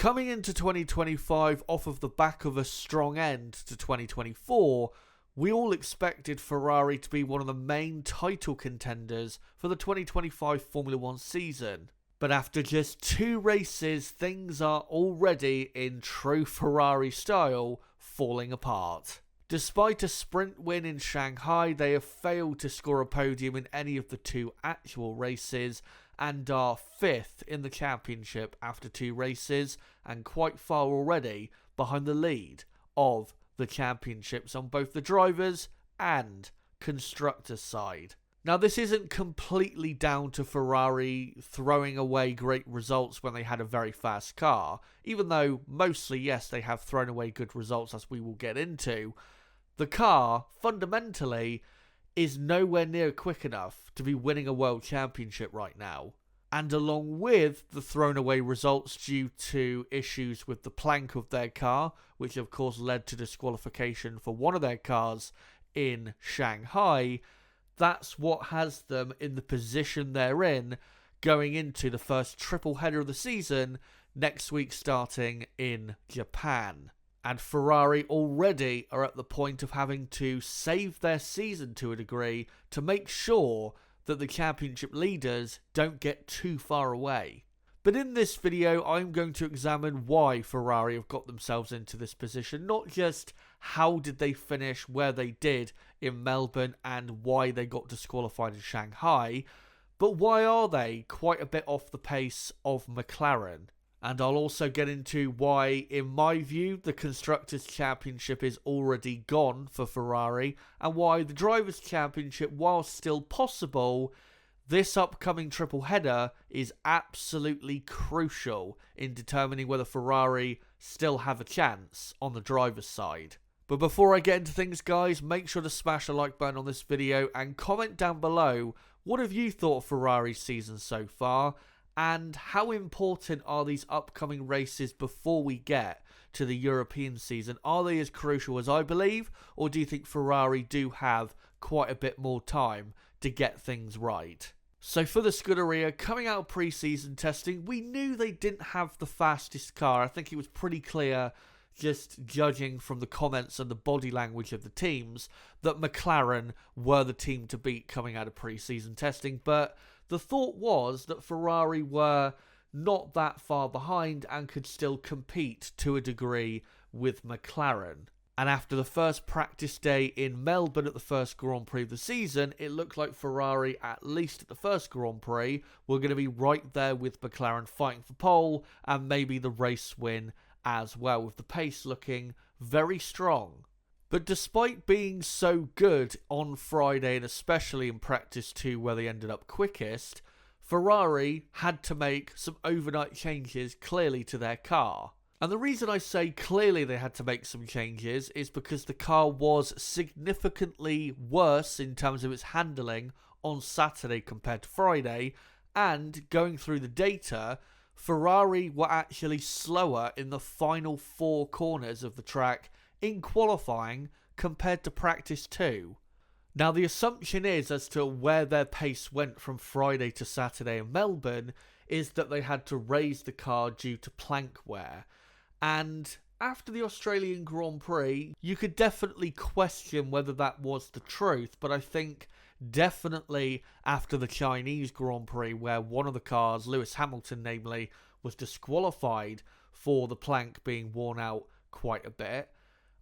coming into 2025 off of the back of a strong end to 2024, we all expected Ferrari to be one of the main title contenders for the 2025 Formula 1 season. But after just 2 races, things are already, in true Ferrari style, falling apart. Despite a sprint win in Shanghai, they have failed to score a podium in any of the 2 actual races and are 5th in the championship after 2 races and quite far already behind the lead of the championships on both the drivers and constructors side. Now, this isn't completely down to Ferrari throwing away great results when they had a very fast car, even though mostly, yes, they have thrown away good results, as we will get into. The car, fundamentally, is nowhere near quick enough to be winning a world championship right now. And along with the thrown away results due to issues with the plank of their car, which of course led to disqualification for one of their cars in Shanghai, that's what has them in the position they're in going into the first triple header of the season next week, starting in Japan. And Ferrari already are at the point of having to save their season to a degree to make sure that the championship leaders don't get too far away. But in this video, I'm going to examine why Ferrari have got themselves into this position, not just how did they finish where they did in Melbourne and why they got disqualified in Shanghai, but why are they quite a bit off the pace of McLaren? And I'll also get into why, in my view, the Constructors' Championship is already gone for Ferrari, and why the Drivers' Championship, while still possible, this upcoming triple header is absolutely crucial in determining whether Ferrari still have a chance on the driver's side. But before I get into things, guys, make sure to smash a like button on this video and comment down below what have you thought of Ferrari's season so far, and how important are these upcoming races before we get to the European season? Are they as crucial as I believe, or do you think Ferrari do have quite a bit more time to get things right? So for the Scuderia, coming out of pre-season testing, we knew they didn't have the fastest car. I think it was pretty clear, just judging from the comments and the body language of the teams, that McLaren were the team to beat coming out of pre-season testing. But the thought was that Ferrari were not that far behind and could still compete to a degree with McLaren. And after the first practice day in Melbourne at the first Grand Prix of the season, it looked like Ferrari, at least at the first Grand Prix, were going to be right there with McLaren fighting for pole and maybe the race win as well, with the pace looking very strong. But despite being so good on Friday, and especially in practice 2 where they ended up quickest, Ferrari had to make some overnight changes clearly to their car. And the reason I say clearly they had to make some changes is because the car was significantly worse in terms of its handling on Saturday compared to Friday, and going through the data, Ferrari were actually slower in the final 4 corners of the track in qualifying compared to practice 2. Now, the assumption is, as to where their pace went from Friday to Saturday in Melbourne, is that they had to raise the car due to plank wear. And after the Australian Grand Prix, you could definitely question whether that was the truth, but I think definitely after the Chinese Grand Prix, where one of the cars, Lewis Hamilton namely, was disqualified for the plank being worn out quite a bit,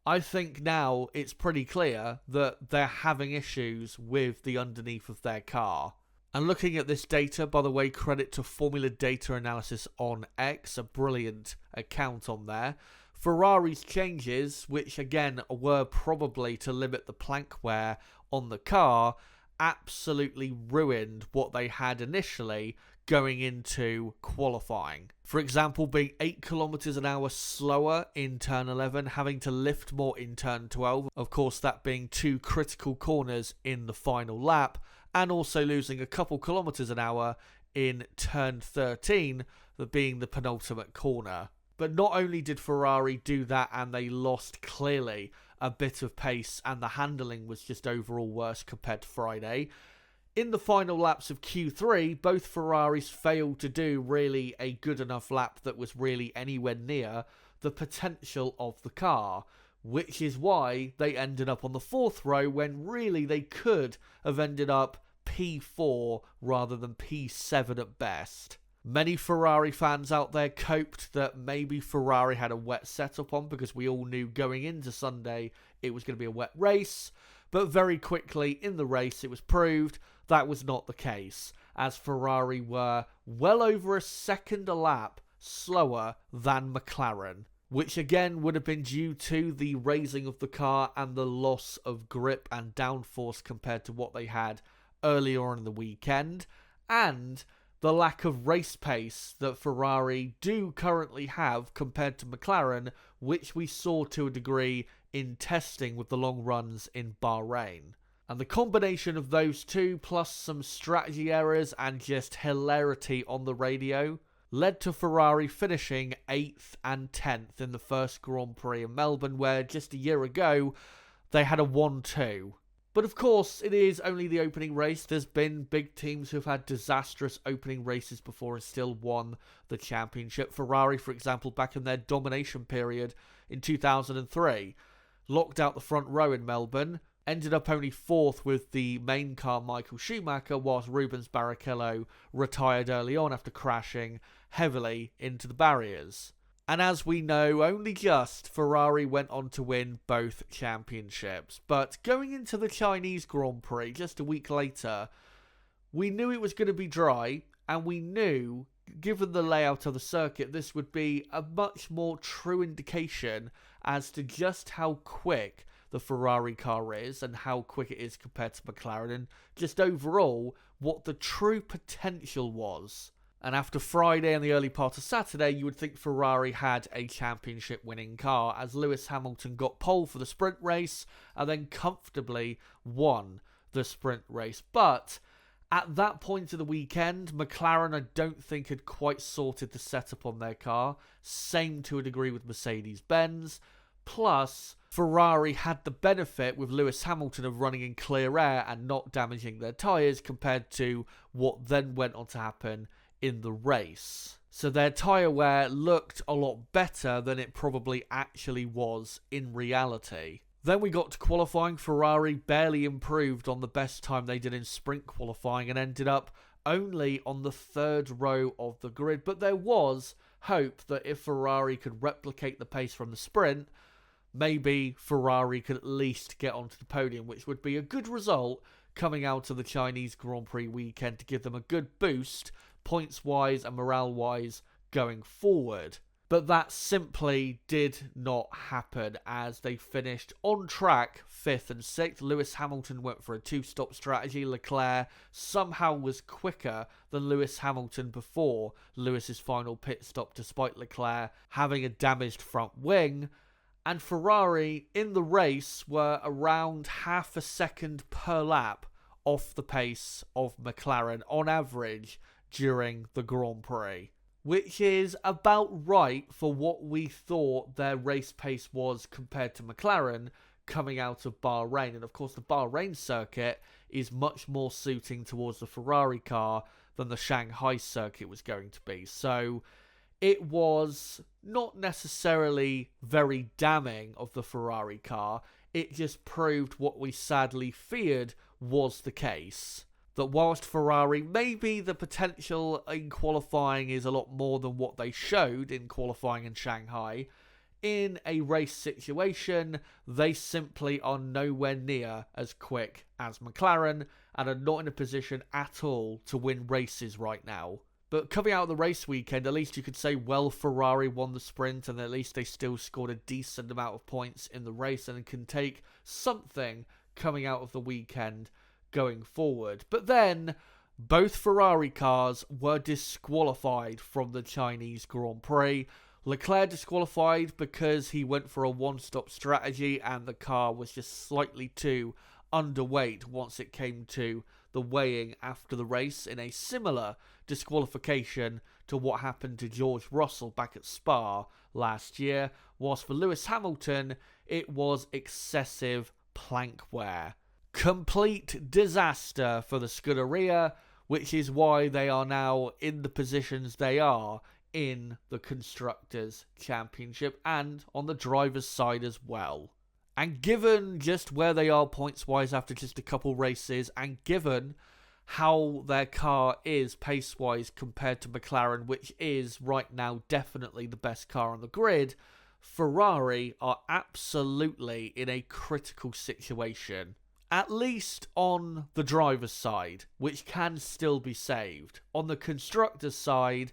I think now it's pretty clear that they're having issues with the underneath of their car. And looking at this data, by the way, credit to FormulaDataAnalysis on X, a brilliant account on there. Ferrari's changes, which again were probably to limit the plank wear on the car, absolutely ruined what they had initially going into qualifying. For example, being 8 kilometers an hour slower in turn 11, having to lift more in turn 12, of course that being 2 critical corners in the final lap, and also losing a couple kilometers an hour in turn 13, that being the penultimate corner. But not only did Ferrari do that and they lost clearly a bit of pace and the handling was just overall worse compared to Friday, In the final laps of Q3, both Ferraris failed to do really a good enough lap that was really anywhere near the potential of the car, which is why they ended up on the 4th row when really they could have ended up P4 rather than P7 at best. Many Ferrari fans out there coped that maybe Ferrari had a wet setup on because we all knew going into Sunday it was going to be a wet race, but very quickly in the race it was proved that was not the case, as Ferrari were well over a second a lap slower than McLaren, which again would have been due to the raising of the car and the loss of grip and downforce compared to what they had earlier on in the weekend, and the lack of race pace that Ferrari do currently have compared to McLaren, which we saw to a degree in testing with the long runs in Bahrain. And the combination of those two, plus some strategy errors and just hilarity on the radio, led to Ferrari finishing 8th and 10th in the first Grand Prix in Melbourne, where just a year ago they had a 1-2. But of course, it is only the opening race. There's been big teams who've had disastrous opening races before and still won the championship. Ferrari, for example, back in their domination period in 2003, locked out the front row in Melbourne, ended up only 4th with the main car Michael Schumacher, whilst Rubens Barrichello retired early on after crashing heavily into the barriers. And as we know, only just Ferrari went on to win both championships. But going into the Chinese Grand Prix just a week later, we knew it was going to be dry, and we knew, given the layout of the circuit, this would be a much more true indication as to just how quick the Ferrari car is and how quick it is compared to McLaren, and just overall what the true potential was. And after Friday and the early part of Saturday, you would think Ferrari had a championship winning car, as Lewis Hamilton got pole for the sprint race and then comfortably won the sprint race. But at that point of the weekend, McLaren I don't think had quite sorted the setup on their car. Same to a degree with Mercedes-Benz. Plus, Ferrari had the benefit with Lewis Hamilton of running in clear air and not damaging their tyres compared to what then went on to happen in the race. So their tyre wear looked a lot better than it probably actually was in reality. Then we got to qualifying. Ferrari barely improved on the best time they did in sprint qualifying and ended up only on the 3rd row of the grid. But there was hope that if Ferrari could replicate the pace from the sprint, maybe Ferrari could at least get onto the podium, which would be a good result coming out of the Chinese Grand Prix weekend to give them a good boost, points-wise and morale-wise, going forward. But that simply did not happen, as they finished on track 5th and 6th. Lewis Hamilton went for a 2-stop strategy. Leclerc somehow was quicker than Lewis Hamilton before Lewis's final pit stop, despite Leclerc having a damaged front wing. And Ferrari in the race were around half a second per lap off the pace of McLaren on average during the Grand Prix, which is about right for what we thought their race pace was compared to McLaren coming out of Bahrain. And of course, the Bahrain circuit is much more suiting towards the Ferrari car than the Shanghai circuit was going to be. So it was not necessarily very damning of the Ferrari car. It just proved what we sadly feared was the case. That whilst Ferrari, maybe the potential in qualifying is a lot more than what they showed in qualifying in Shanghai, in a race situation, they simply are nowhere near as quick as McLaren and are not in a position at all to win races right now. But coming out of the race weekend, at least you could say, well, Ferrari won the sprint and at least they still scored a decent amount of points in the race and can take something coming out of the weekend going forward. But then both Ferrari cars were disqualified from the Chinese Grand Prix. Leclerc disqualified because he went for a 1-stop strategy and the car was just slightly too underweight once it came to the weighing after the race, in a similar disqualification to what happened to George Russell back at Spa last year. Whilst for Lewis Hamilton, it was excessive plank wear. complete disaster for the Scuderia, which is why they are now in the positions they are in the Constructors' Championship and on the driver's side as well. And given just where they are points-wise after just a couple races, and given how their car is pace-wise compared to McLaren, which is right now definitely the best car on the grid, Ferrari are absolutely in a critical situation. At least on the driver's side, which can still be saved. On the Constructors' side,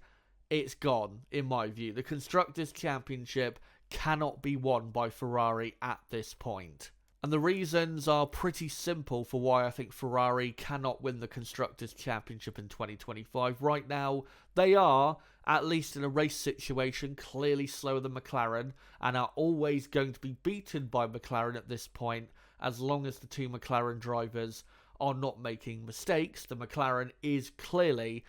it's gone, in my view. The Constructors' Championship cannot be won by Ferrari at this point. And the reasons are pretty simple for why I think Ferrari cannot win the Constructors' Championship in 2025. Right now, they are, at least in a race situation, clearly slower than McLaren and are always going to be beaten by McLaren at this point as long as the two McLaren drivers are not making mistakes. The McLaren is clearly,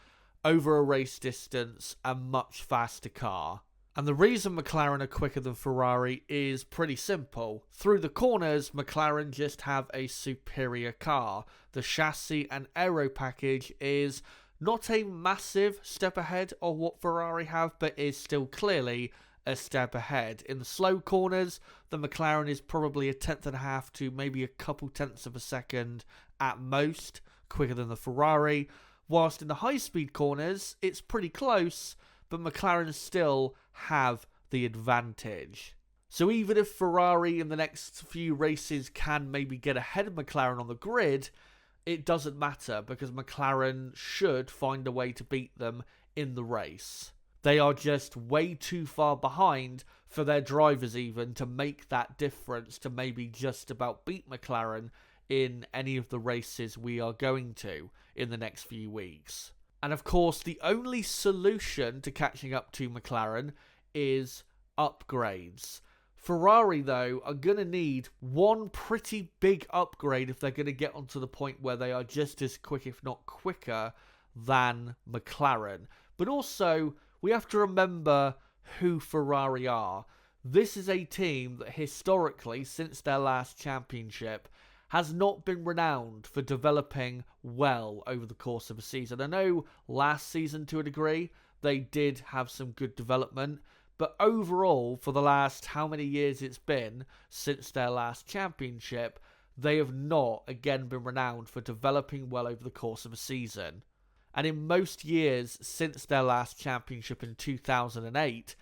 over a race distance, a much faster car. And the reason McLaren are quicker than Ferrari is pretty simple. Through the corners, McLaren just have a superior car. The chassis and aero package is not a massive step ahead of what Ferrari have, but is still clearly a step ahead. In the slow corners, the McLaren is probably a tenth and a half to maybe a couple tenths of a second at most quicker than the Ferrari. Whilst in the high-speed corners, it's pretty close, but McLaren still have the advantage. So even if Ferrari in the next few races can maybe get ahead of McLaren on the grid, it doesn't matter because McLaren should find a way to beat them in the race. They are just way too far behind for their drivers even to make that difference to maybe just about beat McLaren in any of the races we are going to in the next few weeks. And of course, the only solution to catching up to McLaren is upgrades. Ferrari, though, are going to need one pretty big upgrade if they're going to get onto the point where they are just as quick, if not quicker, than McLaren. But also, we have to remember who Ferrari are. This is a team that historically, since their last championship, has not been renowned for developing well over the course of a season. I know last season, to a degree, they did have some good development, but overall, for the last how many years it's been since their last championship, they have not, again, been renowned for developing well over the course of a season. And in most years since their last championship in 2008,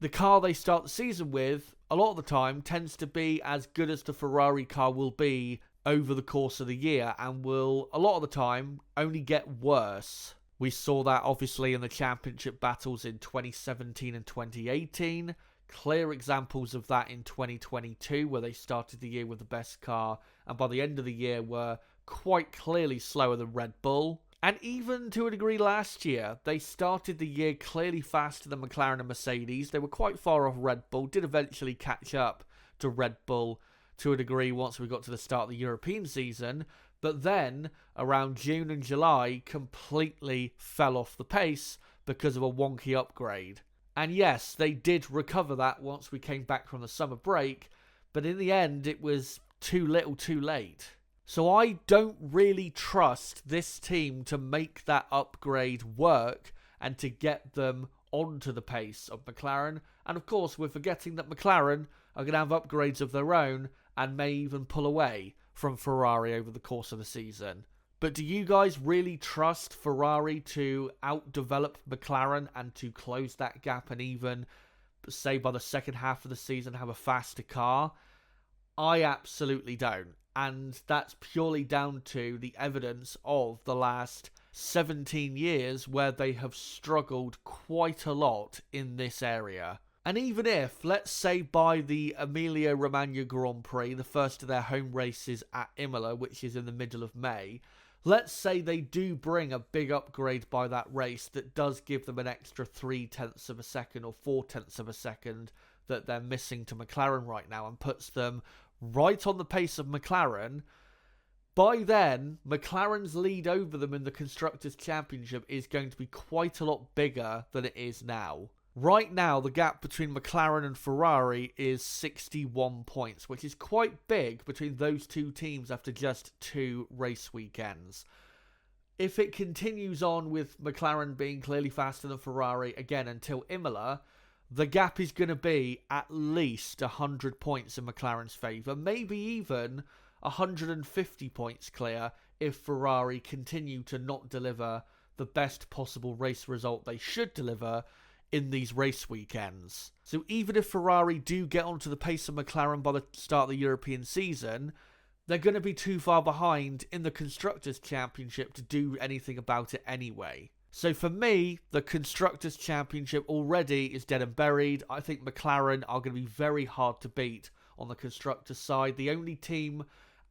the car they start the season with, a lot of the time, tends to be as good as the Ferrari car will be over the course of the year and will, a lot of the time, only get worse. We saw that obviously in the championship battles in 2017 and 2018. Clear examples of that in 2022, where they started the year with the best car and by the end of the year were quite clearly slower than Red Bull. And even to a degree last year, they started the year clearly faster than McLaren and Mercedes. They were quite far off Red Bull, did eventually catch up to Red Bull to a degree once we got to the start of the European season. But then, around June and July, completely fell off the pace because of a wonky upgrade. And yes, they did recover that once we came back from the summer break, but in the end, it was too little too late. So I don't really trust this team to make that upgrade work and to get them onto the pace of McLaren. And of course, we're forgetting that McLaren are going to have upgrades of their own and may even pull away from Ferrari over the course of the season. But do you guys really trust Ferrari to outdevelop McLaren and to close that gap and even, say, by the second half of the season have a faster car? I absolutely don't. And that's purely down to the evidence of the last 17 years where they have struggled quite a lot in this area. And even if, let's say by the Emilia-Romagna Grand Prix, the first of their home races at Imola, which is in the middle of May, let's say they do bring a big upgrade by that race that does give them an extra 0.3 of a second or 0.4 of a second that they're missing to McLaren right now and puts them right on the pace of McLaren. By then, McLaren's lead over them in the Constructors' Championship is going to be quite a lot bigger than it is now. Right now, the gap between McLaren and Ferrari is 61 points, which is quite big between those two teams after just 2 race weekends. If it continues on with McLaren being clearly faster than Ferrari, again, until Imola, the gap is going to be at least 100 points in McLaren's favour, maybe even 150 points clear if Ferrari continue to not deliver the best possible race result they should deliver in these race weekends. So even if Ferrari do get onto the pace of McLaren by the start of the European season, they're going to be too far behind in the Constructors' Championship to do anything about it anyway. So for me, the Constructors' Championship already is dead and buried. I think McLaren are going to be very hard to beat on the Constructors' side. The only team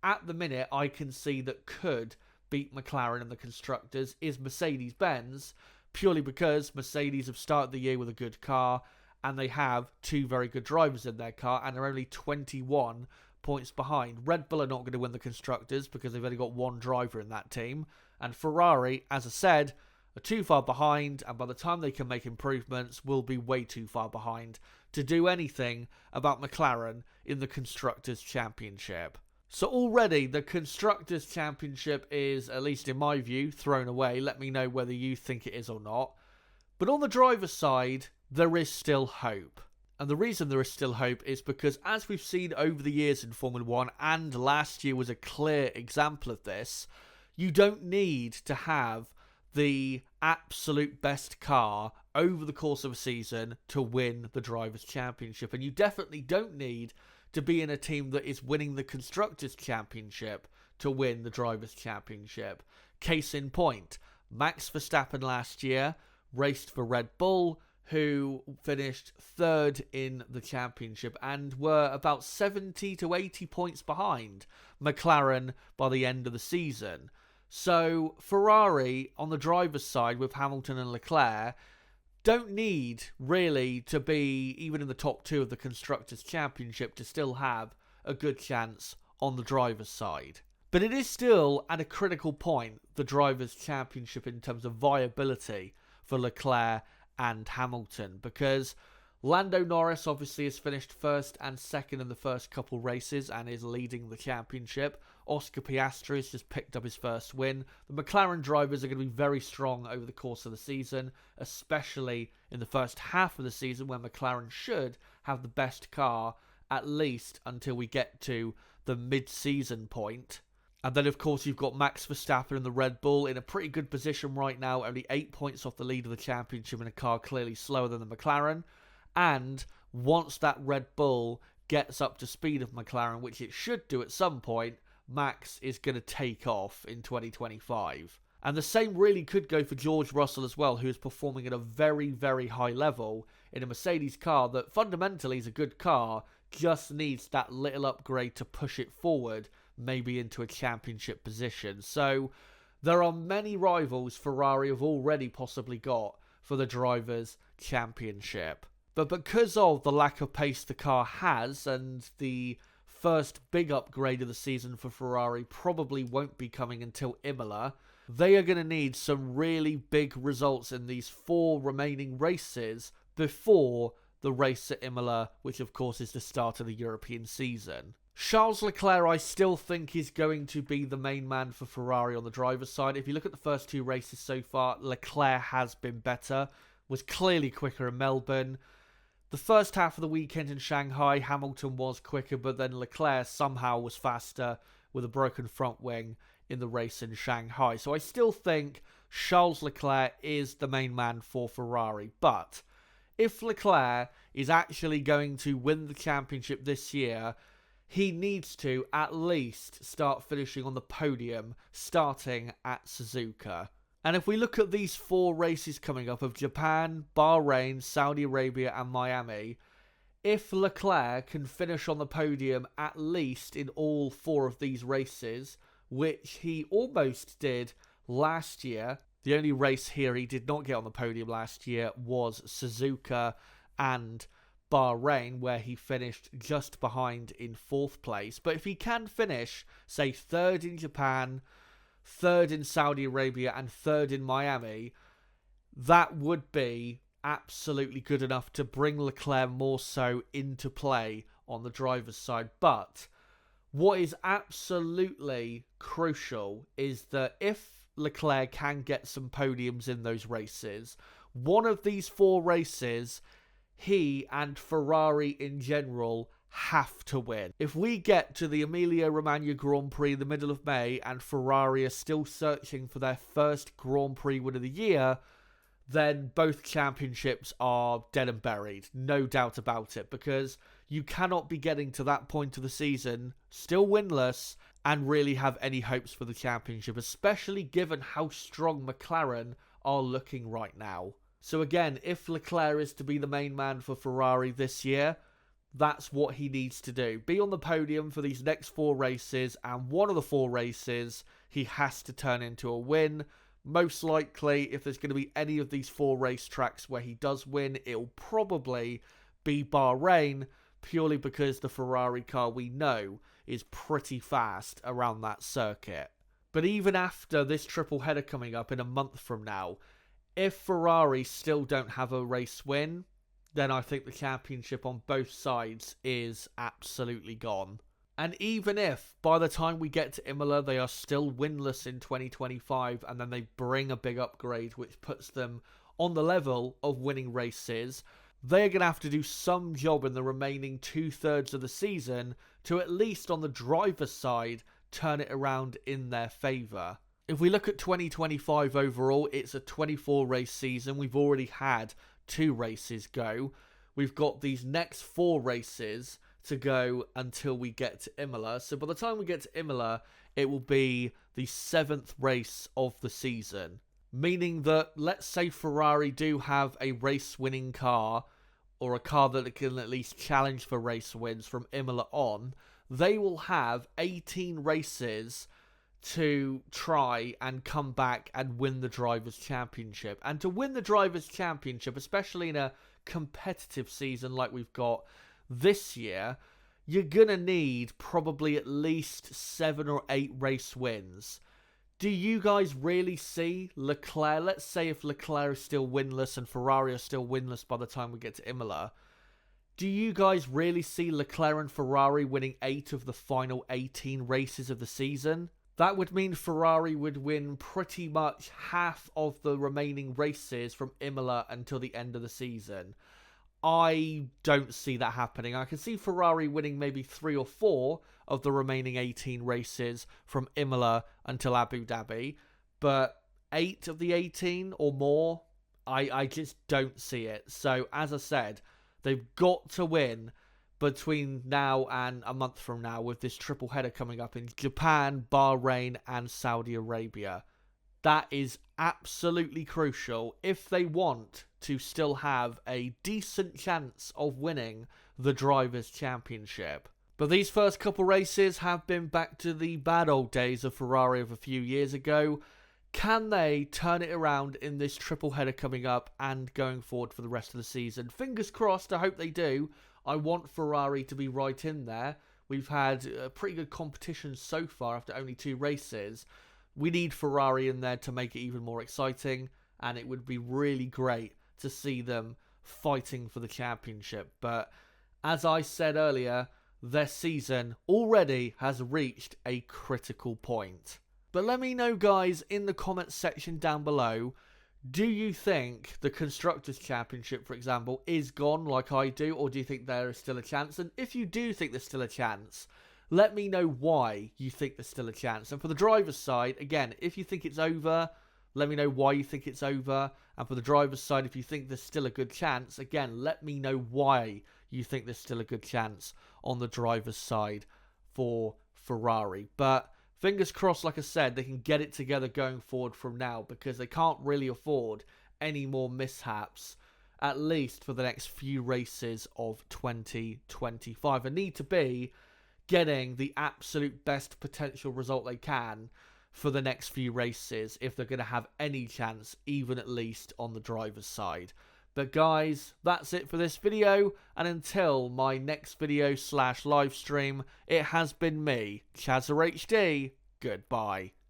at the minute I can see that could beat McLaren and the Constructors is Mercedes-Benz, purely because Mercedes have started the year with a good car and they have 2 very good drivers in their car and are only 21 points behind. Red Bull are not going to win the Constructors because they've only got 1 driver in that team, and Ferrari, as I said, are too far behind, and by the time they can make improvements will be way too far behind to do anything about McLaren in the Constructors' Championship. So already the Constructors' Championship is, at least in my view, thrown away. Let me know whether you think it is or not. But on the driver's side, there is still hope. And the reason there is still hope is because, as we've seen over the years in Formula 1, and last year was a clear example of this, you don't need to have the absolute best car over the course of a season to win the Drivers' Championship. And you definitely don't need to be in a team that is winning the Constructors' Championship to win the Drivers' Championship. Case in point, Max Verstappen last year raced for Red Bull, who finished 3rd in the championship and were about 70 to 80 points behind McLaren by the end of the season. So Ferrari, on the driver's side with Hamilton and Leclerc, don't need really to be even in the top 2 of the Constructors' Championship to still have a good chance on the driver's side. But it is still at a critical point, the Drivers' Championship, in terms of viability for Leclerc and Hamilton, because Lando Norris obviously has finished 1st and 2nd in the first couple races and is leading the championship. Oscar Piastri has just picked up his first win. The McLaren drivers are going to be very strong over the course of the season, especially in the first half of the season, where McLaren should have the best car, at least until we get to the mid-season point. And then, of course, you've got Max Verstappen and the Red Bull in a pretty good position right now, only 8 points off the lead of the championship in a car clearly slower than the McLaren. And once that Red Bull gets up to speed of McLaren, which it should do at some point, Max is going to take off in 2025. And the same really could go for George Russell as well, who is performing at a very, very high level in a Mercedes car that fundamentally is a good car, just needs that little upgrade to push it forward, maybe into a championship position. So there are many rivals Ferrari have already possibly got for the Drivers' Championship. But because of the lack of pace the car has, and the first big upgrade of the season for Ferrari probably won't be coming until Imola, they are going to need some really big results in these 4 remaining races before the race at Imola, which of course is the start of the European season. Charles Leclerc, I still think, is going to be the main man for Ferrari on the driver's side. If you look at the first 2 races so far, Leclerc has been better, was clearly quicker in Melbourne. The first half of the weekend in Shanghai, Hamilton was quicker, but then Leclerc somehow was faster with a broken front wing in the race in Shanghai. So I still think Charles Leclerc is the main man for Ferrari. But if Leclerc is actually going to win the championship this year, he needs to at least start finishing on the podium, starting at Suzuka. And if we look at these 4 races coming up of Japan, Bahrain, Saudi Arabia and Miami, if Leclerc can finish on the podium at least in all 4 of these races, which he almost did last year, the only race here he did not get on the podium last year was Suzuka and Bahrain, where he finished just behind in 4th place. But if he can finish, say, 3rd in Japan, 3rd in Saudi Arabia and 3rd in Miami, that would be absolutely good enough to bring Leclerc more so into play on the driver's side. But what is absolutely crucial is that if Leclerc can get some podiums in those races, one of these 4 races, he and Ferrari in general have to win. If we get to the Emilia-Romagna Grand Prix in the middle of May and Ferrari are still searching for their first Grand Prix win of the year, then both championships are dead and buried. No doubt about it, because you cannot be getting to that point of the season still winless and really have any hopes for the championship, especially given how strong McLaren are looking right now. So again, if Leclerc is to be the main man for Ferrari this year, that's what he needs to do. Be on the podium for these next 4 races, and one of the 4 races he has to turn into a win. Most likely, if there's going to be any of these 4 racetracks where he does win, it'll probably be Bahrain, purely because the Ferrari car we know is pretty fast around that circuit. But even after this triple header coming up in a month from now, if Ferrari still don't have a race win, then I think the championship on both sides is absolutely gone. And even if, by the time we get to Imola, they are still winless in 2025, and then they bring a big upgrade which puts them on the level of winning races, they're going to have to do some job in the remaining 2/3 of the season to, at least on the driver's side, turn it around in their favour. If we look at 2025 overall, it's a 24 race season. We've already had 2 races go. We've got these next 4 races to go until we get to Imola. So by the time we get to Imola, it will be the 7th race of the season. Meaning that, let's say Ferrari do have a race-winning car, or a car that can at least challenge for race wins from Imola on, they will have 18 races to try and come back and win the Drivers' Championship. And to win the Drivers' Championship, especially in a competitive season like we've got this year, you're going to need probably at least 7 or 8 race wins. Do you guys really see Leclerc? Let's say if Leclerc is still winless and Ferrari are still winless by the time we get to Imola. Do you guys really see Leclerc and Ferrari winning 8 of the final 18 races of the season? That would mean Ferrari would win pretty much half of the remaining races from Imola until the end of the season. I don't see that happening. I can see Ferrari winning maybe 3 or 4 of the remaining 18 races from Imola until Abu Dhabi, but 8 of the 18 or more, I just don't see it. So, as I said, they've got to win between now and a month from now, with this triple header coming up in Japan, Bahrain and Saudi Arabia. That is absolutely crucial if they want to still have a decent chance of winning the Drivers' Championship. But these first couple races have been back to the bad old days of Ferrari of a few years ago. Can they turn it around in this triple header coming up and going forward for the rest of the season? Fingers crossed, I hope they do. I want Ferrari to be right in there. We've had a pretty good competition so far after only 2 races. We need Ferrari in there to make it even more exciting, and it would be really great to see them fighting for the championship. But as I said earlier, their season already has reached a critical point. But let me know, guys, in the comments section down below, do you think the Constructors' Championship, for example, is gone like I do, or do you think there is still a chance? And if you do think there's still a chance, let me know why you think there's still a chance. And for the driver's side, again, if you think it's over, let me know why you think it's over. And for the driver's side, if you think there's still a good chance, again, let me know why you think there's still a good chance on the driver's side for Ferrari. But fingers crossed, like I said, they can get it together going forward from now, because they can't really afford any more mishaps, at least for the next few races of 2025. They need to be getting the absolute best potential result they can for the next few races if they're going to have any chance, even at least on the driver's side. But guys, that's it for this video, and until my next video / live stream, it has been me, ChazzaHD. Goodbye.